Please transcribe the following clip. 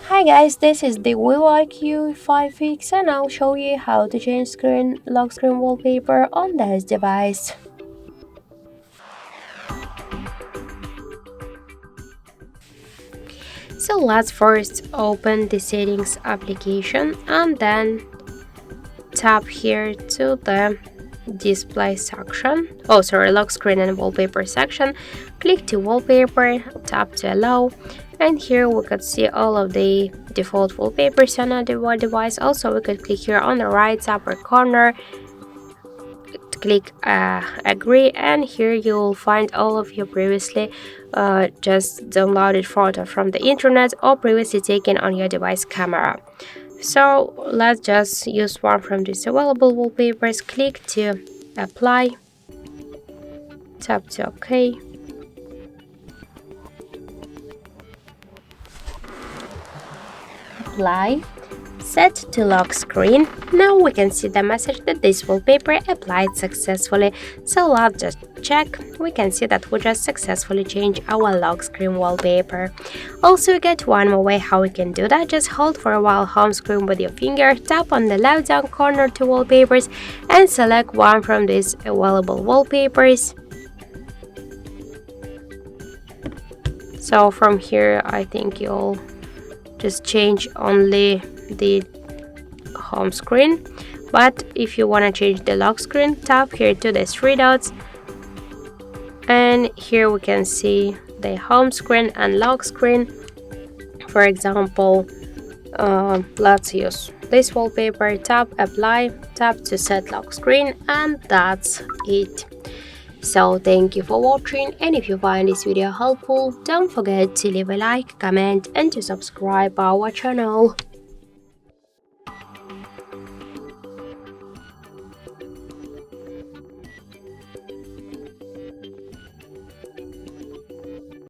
Hi guys, this is the VIVO IQOO U5X and I'll show you how to change lock screen wallpaper on this device. So let's first open the settings application and then tap here to the display section. Lock screen and wallpaper section. Click to wallpaper, tap to allow, and here we could see all of the default wallpapers on our device. Also, we could click here on the right upper corner, click agree, and here you will find all of your previously just downloaded photo from the internet or previously taken on your device camera. So let's just use one from these available wallpapers. Click to apply, tap to OK, apply, set to lock screen. Now we can see the message that this wallpaper applied successfully. So let's just check. We can see that we just successfully changed our lock screen wallpaper. Also, you get one more way how we can do that. Just hold for a while home screen with your finger, tap on the left down corner to wallpapers and select one from these available wallpapers. So from here I think you'll just change only the home screen, but if you want to change the lock screen, tap here to the three dots, and here we can see the home screen and lock screen. For example, let's use this wallpaper. Tap apply, tap to set lock screen, and that's it. So thank you for watching, and if you find this video helpful, don't forget to leave a like, comment and to subscribe our channel.